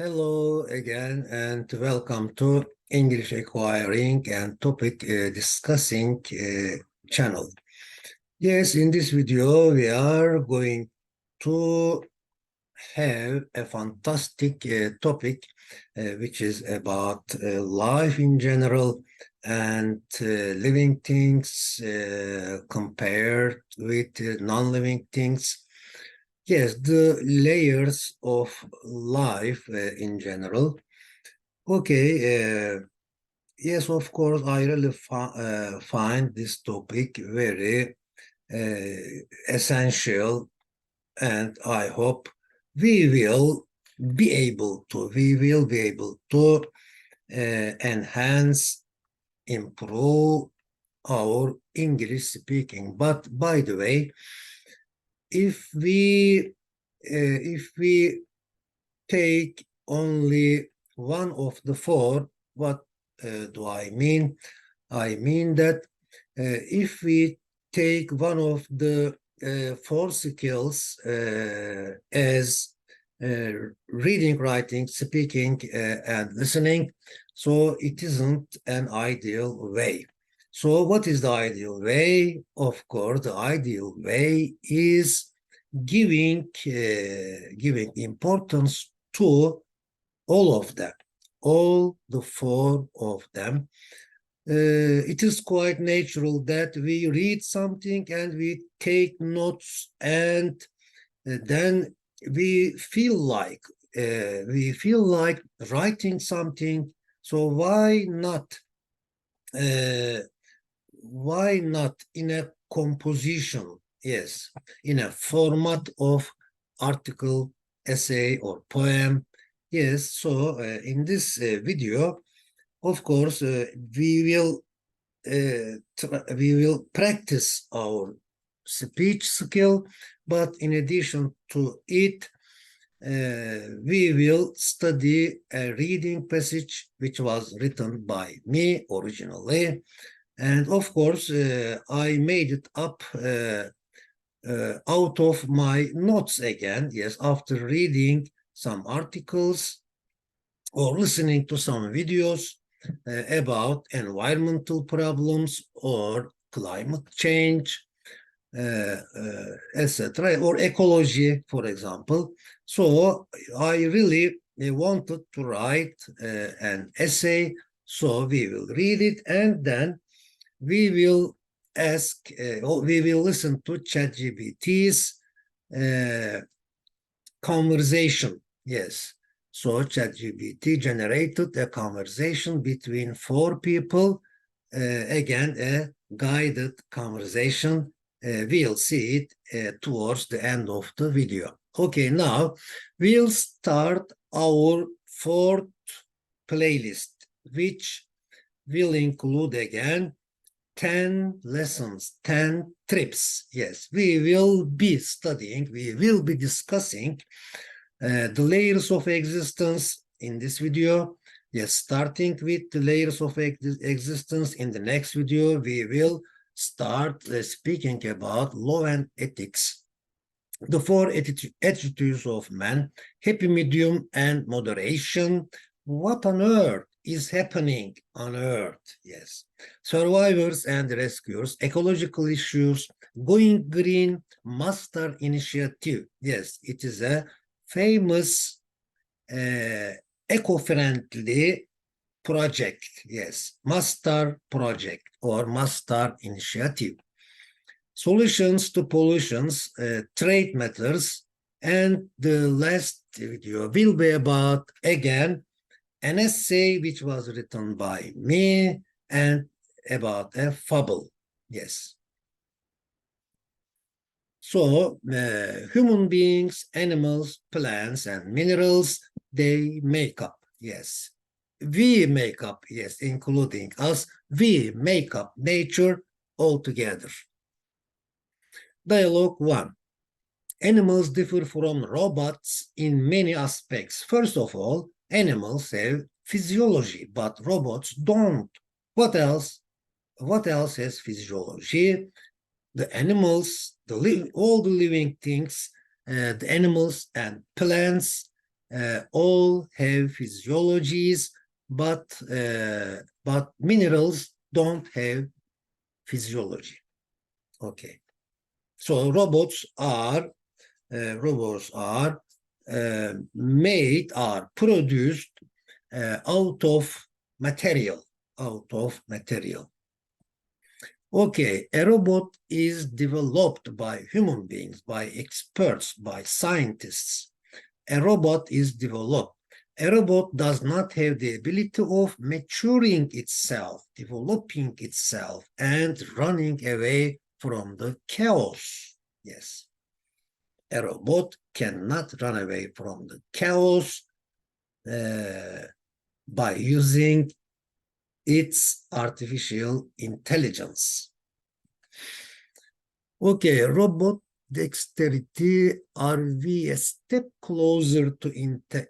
Hello again and welcome to English Acquiring and Topic Discussing channel. Yes, in this video we are going to have a fantastic topic which is about life in general and living things compared with non-living things. Yes, the layers of life in general. Okay, yes, of course, I really find this topic very essential, and I hope we will be able to enhance, improve our English speaking. But by the way, if we take only one of the four, what do I mean? I mean that if we take one of the four skills as reading, writing, speaking, and listening, so it isn't an ideal way. So what is the ideal way? Of course, the ideal way is giving importance to all of them, all the four of them. It is quite natural that we read something and we take notes, and then we feel like writing something. So uh, why not in a composition? Yes, in a format of article, essay, or poem. Yes, so in this video, of course, we will practice our speech skill, but in addition to it, we will study a reading passage which was written by me originally. And of course, I made it up out of my notes again. Yes, after reading some articles or listening to some videos about environmental problems or climate change, etc., or ecology, for example. So I really wanted to write an essay. So we will read it and then we will we will listen to ChatGPT's uh, conversation. Yes. So ChatGPT generated a conversation between four people. Again, a guided conversation. We'll see it towards the end of the video. Okay, now we'll start our fourth playlist, which will include again 10 lessons, 10 trips. Yes, we will be studying, we will be discussing the layers of existence in this video. Yes, starting with the layers of existence in the next video, we will start speaking about law and ethics, the four attitudes of man, happy medium and moderation. What on earth is happening on earth? Yes. Survivors and rescuers, ecological issues, going green, master initiative. Yes, it is a famous eco-friendly project. Yes, master project or master initiative. Solutions to pollutions, trade matters, and the last video will be about, again, an essay which was written by me and about a fable. Yes. So, human beings, animals, plants, and minerals, they make up. Yes. We make up, yes, including us, we make up nature altogether. Dialogue 1. Animals differ from robots in many aspects. First of all, animals have physiology, but robots don't. What else? What else has physiology? The animals, all the living things, the animals and plants, all have physiologies, but minerals don't have physiology. Okay. So robots are made, are produced out of material. Okay, a robot is developed by human beings, by experts, by scientists. A robot is developed. A robot does not have the ability of maturing itself, developing itself, and running away from the chaos. Yes. A robot cannot run away from the chaos by using its artificial intelligence. Okay, robot dexterity, are we a step closer to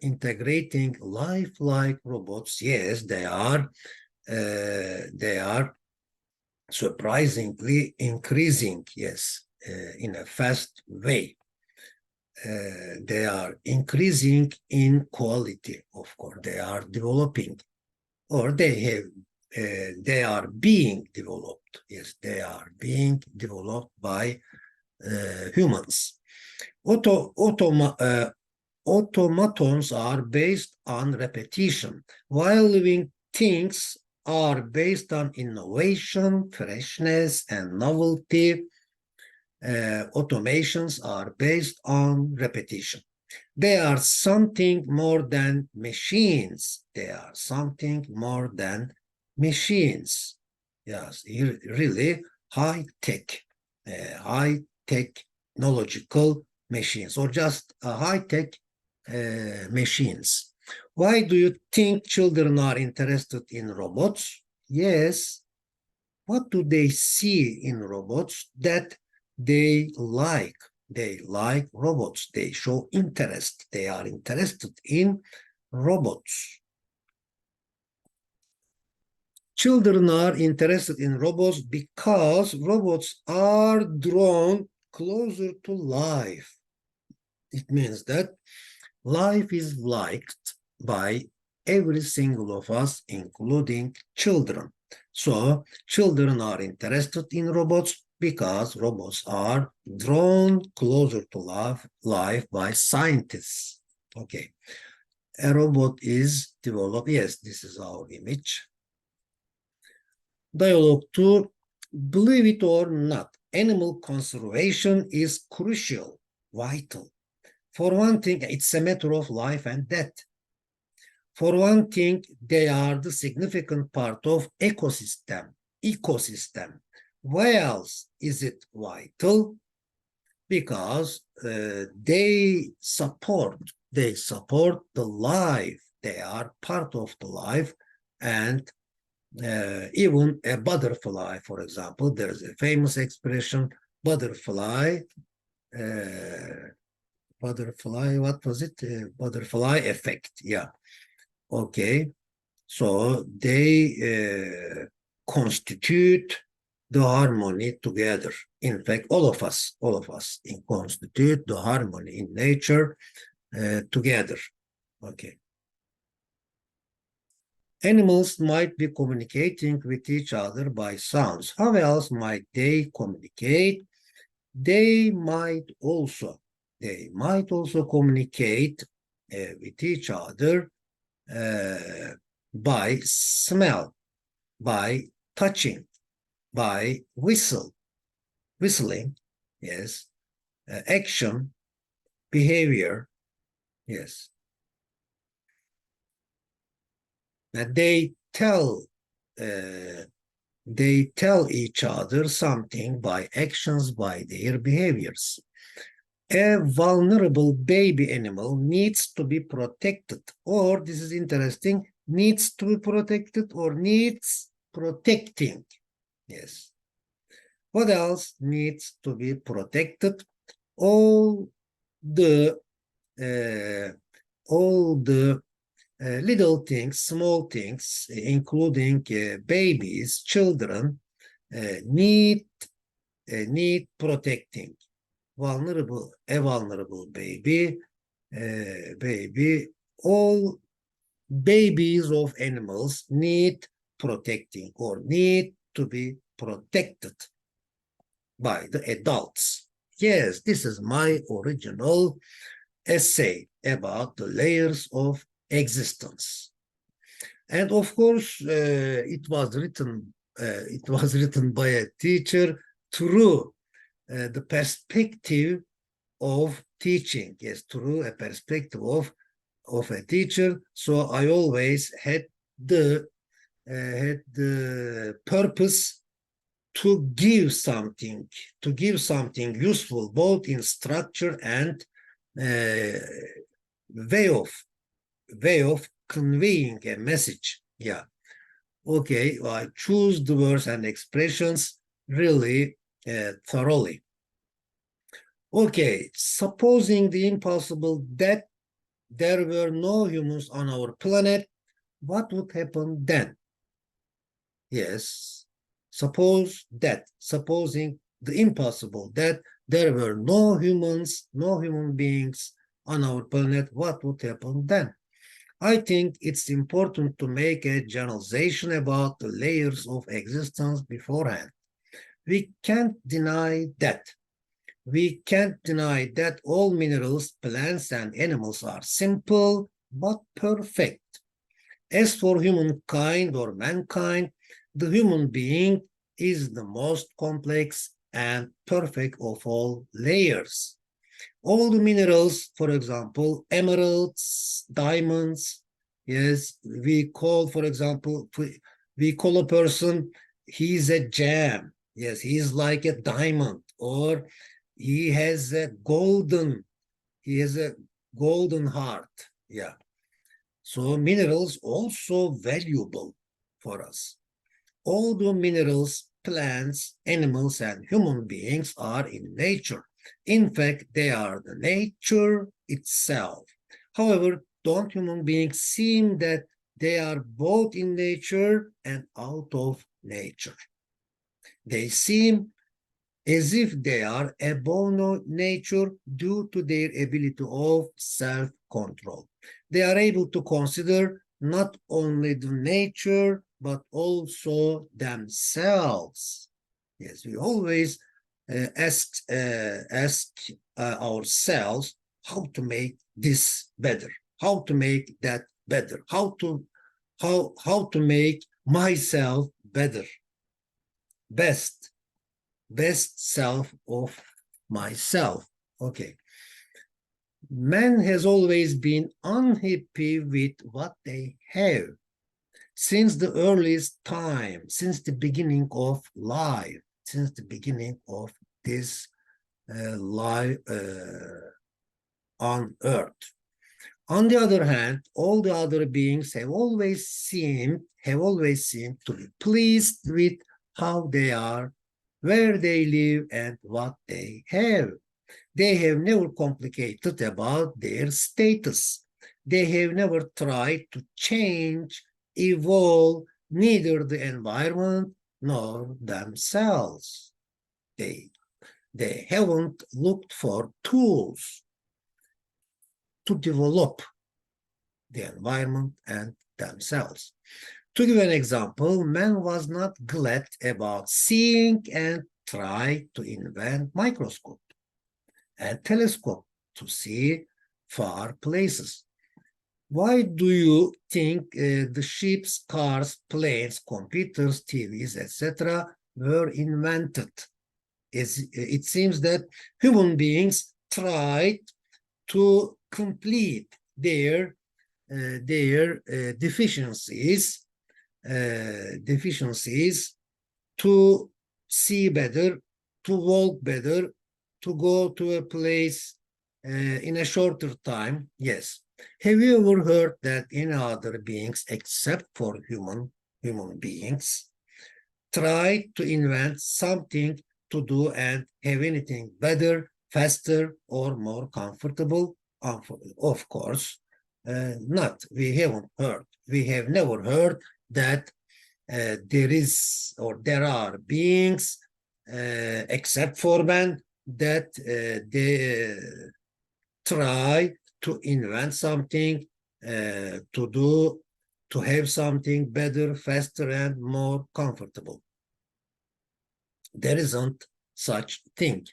integrating lifelike robots? Yes, they are. They are surprisingly increasing, yes, in a fast way. They are increasing in quality, of course. They are developing, or they are being developed. Yes, they are being developed by humans. Automatons are based on repetition, while living things are based on innovation, freshness, and novelty. Automations are based on repetition. They are something more than machines. They are something more than machines. Yes, really high-tech technological machines, or just high-tech machines. Why do you think children are interested in robots? Yes. What do they see in robots that they like? They like robots. They show interest. They are interested in robots. Children are interested in robots because robots are drawn closer to life. It means that life is liked by every single of us, including children. So children are interested in robots because robots are drawn closer to life by scientists. Okay. A robot is developed. Yes, this is our image. Dialogue 2. Believe it or not, animal conservation is crucial, vital. For one thing, it's a matter of life and death. For one thing, they are the significant part of ecosystem. Why else is it vital? Because they support the life. They are part of the life, and even a butterfly, for example, there's a famous expression, butterfly, what was it? Butterfly effect, yeah. Okay, so they constitute the harmony together. In fact, all of us constitute the harmony in nature together. Okay. Animals might be communicating with each other by sounds. How else might they communicate? They might also communicate with each other by smell, by touching, by whistling, yes, action, behavior, yes. That they tell each other something by actions, by their behaviors. A vulnerable baby animal needs to be protected, or this is interesting, needs to be protected or needs protecting. Yes. What else needs to be protected? All the little things, small things, including babies, children, need protecting. A vulnerable baby baby, all babies of animals need protecting or need to be protected by the adults. Yes, this is my original essay about the layers of existence. And of course, it was written by a teacher through the perspective of teaching. Yes, through a perspective of a teacher. So I always had the purpose to give something useful, both in structure and uh, way of conveying a message. Yeah. Okay, well, I choose the words and expressions really thoroughly. Okay, supposing the impossible that there were no humans on our planet, what would happen then? Yes, supposing the impossible that there were no humans, no human beings on our planet, what would happen then? I think it's important to make a generalization about the layers of existence beforehand. We can't deny that. We can't deny that all minerals, plants, and animals are simple but perfect. As for humankind or mankind, the human being is the most complex and perfect of all layers. All the minerals, for example, emeralds, diamonds, yes, we call, for example, we call a person, he's a gem. Yes, he's like a diamond, or he has a golden heart. Yeah. So minerals also valuable for us. All the minerals, plants, animals, and human beings are in nature. In fact, they are the nature itself. However, don't human beings seem that they are both in nature and out of nature? They seem as if they are above nature due to their ability of self-control. They are able to consider not only the nature, but also themselves. Yes, we always ask ourselves how to make this better, how to make that better, how to make myself better, best self of myself. Okay. Man has always been unhappy with what they have since the earliest time, since the beginning of life, since the beginning of this life on earth. On the other hand, all the other beings have always seemed to be pleased with how they are, where they live, and what they have. They have never complicated about their status. They have never tried to change, evolve neither the environment nor themselves. They haven't looked for tools to develop the environment and themselves. To give an example, man was not glad about seeing and tried to invent microscope and telescope to see far places. Why do you think the ships, cars, planes, computers, TVs, etc. were invented? It seems that human beings tried to complete their deficiencies to see better, to walk better, to go to a place in a shorter time. Yes. Have you ever heard that any other beings except for human beings try to invent something to do and have anything better, faster, or more comfortable? Of course, not. We haven't heard. We have never heard that there are beings, except for man, that they try to invent something, to have something better, faster, and more comfortable. There isn't such thing.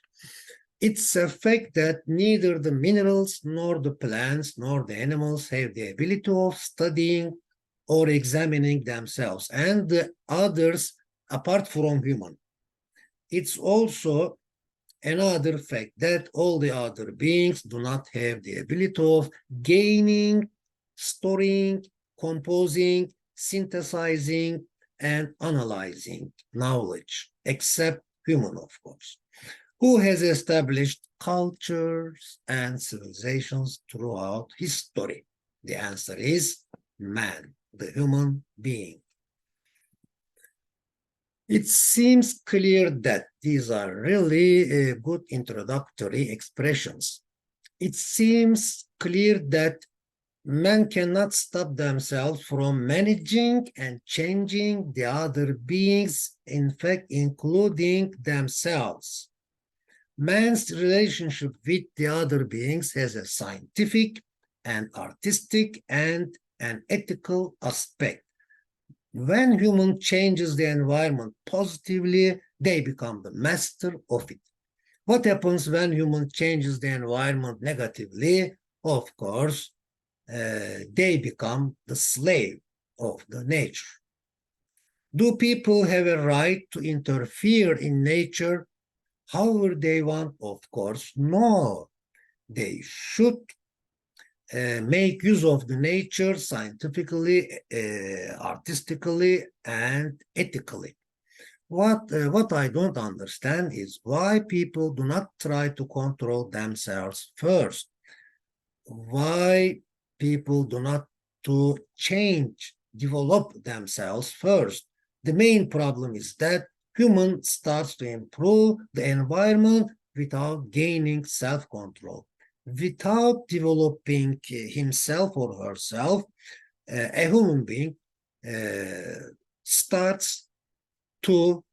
It's a fact that neither the minerals, nor the plants, nor the animals have the ability of studying or examining themselves and the others apart from human. It's also another fact that all the other beings do not have the ability of gaining, storing, composing, synthesizing, and analyzing knowledge, except human, of course, who has established cultures and civilizations throughout history. The answer is man, the human being. It seems clear that these are really good introductory expressions. It seems clear that men cannot stop themselves from managing and changing the other beings, in fact, including themselves. Man's relationship with the other beings has a scientific, an artistic, and an ethical aspect. When human changes the environment positively, they become the master of it. What happens when human changes the environment negatively? Of course, they become the slave of the nature. Do people have a right to interfere in nature however they want? Of course, no. They should make use of the nature scientifically, artistically, and ethically. What I don't understand is why people do not try to control themselves first. Why people do not to change, develop themselves first. The main problem is that human starts to improve the environment without gaining self-control. Without developing himself or herself, a human being starts to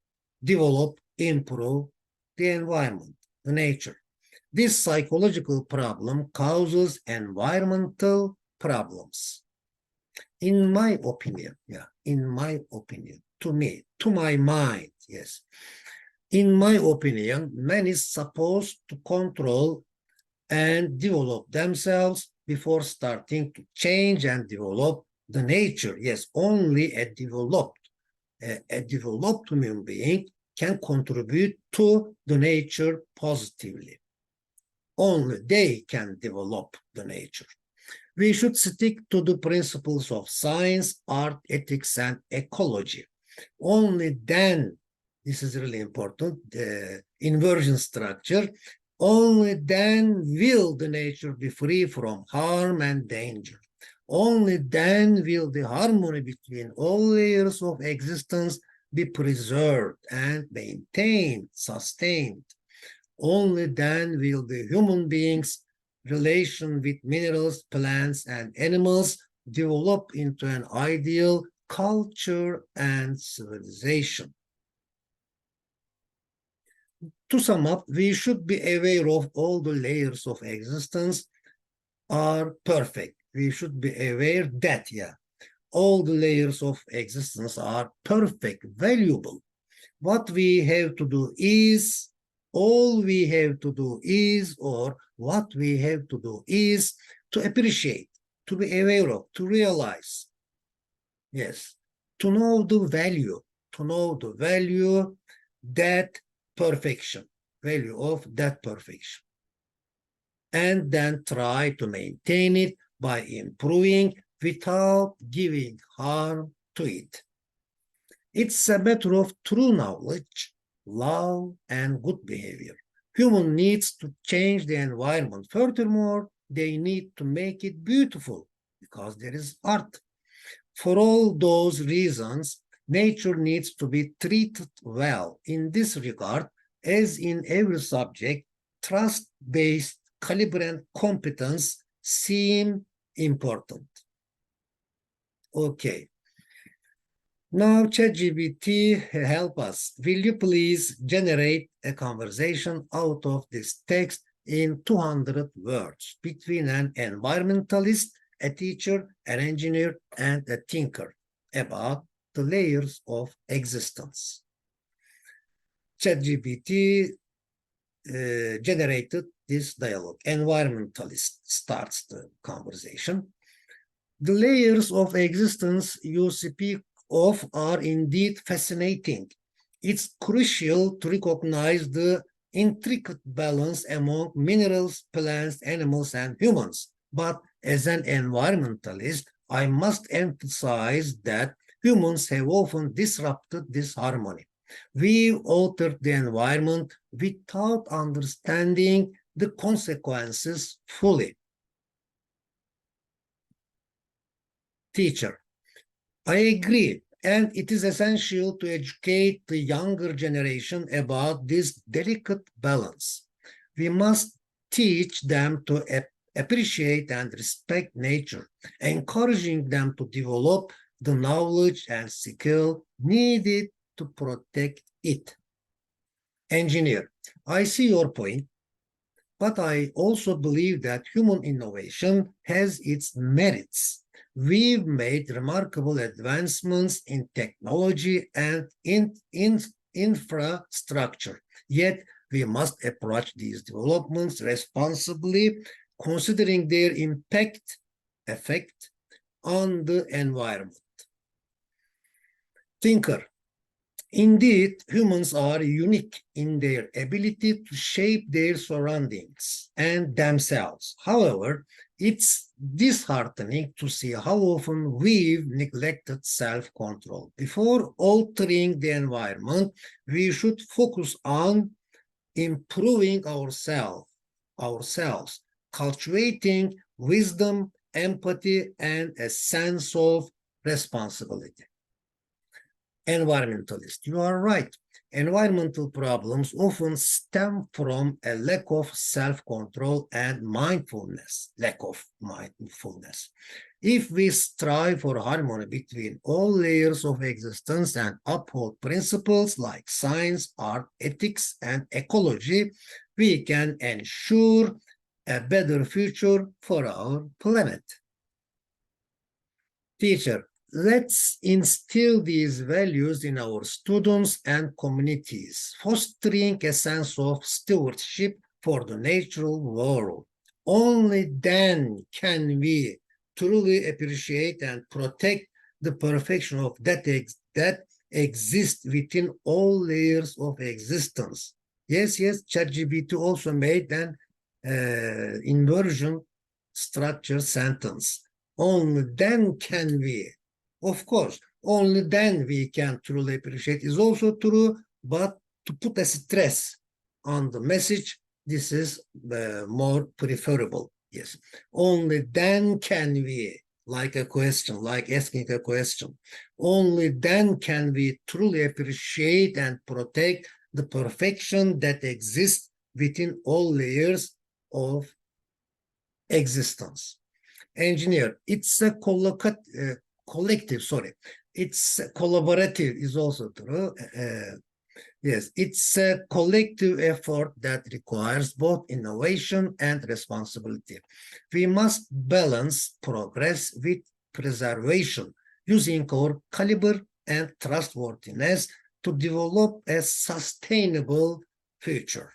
develop, improve the environment, the nature. This psychological problem causes environmental problems. In my opinion, to me, to my mind, yes. In my opinion, man is supposed to control and develop themselves before starting to change and develop the nature. Yes, only a developed human being can contribute to the nature positively. Only they can develop the nature. We should stick to the principles of science, art, ethics, and ecology. Only then, this is really important, the inversion structure, only then will the nature be free from harm and danger. Only then will the harmony between all layers of existence be preserved and maintained, sustained. Only then will the human beings' relation with minerals, plants, and animals develop into an ideal culture and civilization. To sum up, we should be aware of all the layers of existence are perfect. We should be aware that, all the layers of existence are perfect, valuable. What we have to do is, all we have to do is, or what we have to do is to appreciate, to be aware of, to realize. Yes, to know the value that perfection, value of that perfection. And then try to maintain it by improving without giving harm to it. It's a matter of true knowledge, love, and good behavior. Human needs to change the environment. Furthermore, they need to make it beautiful because there is art. For all those reasons, nature needs to be treated well. In this regard, as in every subject, trust-based caliber and competence seem important. Okay. Now, ChatGPT, help us. Will you please generate a conversation out of this text in 200 words between an environmentalist, a teacher, an engineer, and a thinker about the layers of existence. ChatGPT generated this dialogue. Environmentalist starts the conversation. The layers of existence you speak of are indeed fascinating. It's crucial to recognize the intricate balance among minerals, plants, animals, and humans. But as an environmentalist, I must emphasize that humans have often disrupted this harmony. We altered the environment without understanding the consequences fully. Teacher, I agree, and it is essential to educate the younger generation about this delicate balance. We must teach them to appreciate and respect nature, encouraging them to develop the knowledge and skill needed to protect it. Engineer, I see your point, but I also believe that human innovation has its merits. We've made remarkable advancements in technology and in infrastructure, yet we must approach these developments responsibly, considering their effect on the environment. Thinker, indeed, humans are unique in their ability to shape their surroundings and themselves. However, it's disheartening to see how often we've neglected self-control. Before altering the environment, we should focus on improving ourselves, cultivating wisdom, empathy, and a sense of responsibility. Environmentalist, you are right. Environmental problems often stem from a lack of self-control and lack of mindfulness. If we strive for harmony between all layers of existence and uphold principles like science, art, ethics, and ecology, we can ensure a better future for our planet. Teacher, let's instill these values in our students and communities, fostering a sense of stewardship for the natural world. Only then can we truly appreciate and protect the perfection of that exists within all layers of existence. Yes, ChatGPT also made an inversion structure sentence. Only then can we, of course, only then we can truly appreciate is also true, but to put a stress on the message, this is more preferable. Yes, only then can we, like a question, like asking a question, only then can we truly appreciate and protect the perfection that exists within all layers of existence. Engineer, it's a collective, sorry. It's collaborative is also true. Yes, it's a collective effort that requires both innovation and responsibility. We must balance progress with preservation, using our caliber and trustworthiness to develop a sustainable future.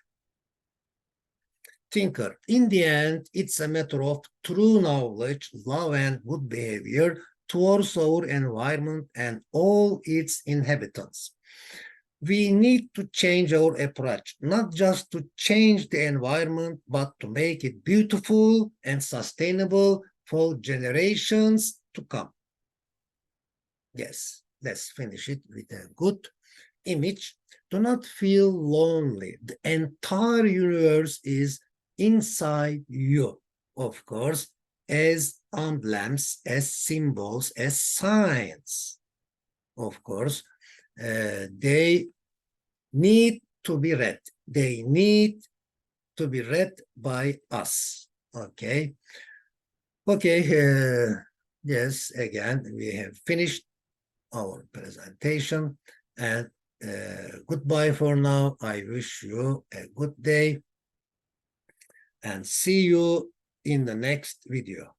Thinker, in the end, it's a matter of true knowledge, love, and good behavior towards our environment and all its inhabitants. We need to change our approach, not just to change the environment, but to make it beautiful and sustainable for generations to come. Yes, let's finish it with a good image. Do not feel lonely. The entire universe is inside you, of course, as emblems, as symbols, as signs. Of course, they need to be read. They need to be read by us. Okay. Okay. Yes, again, we have finished our presentation, and goodbye for now. I wish you a good day. and see you in the next video.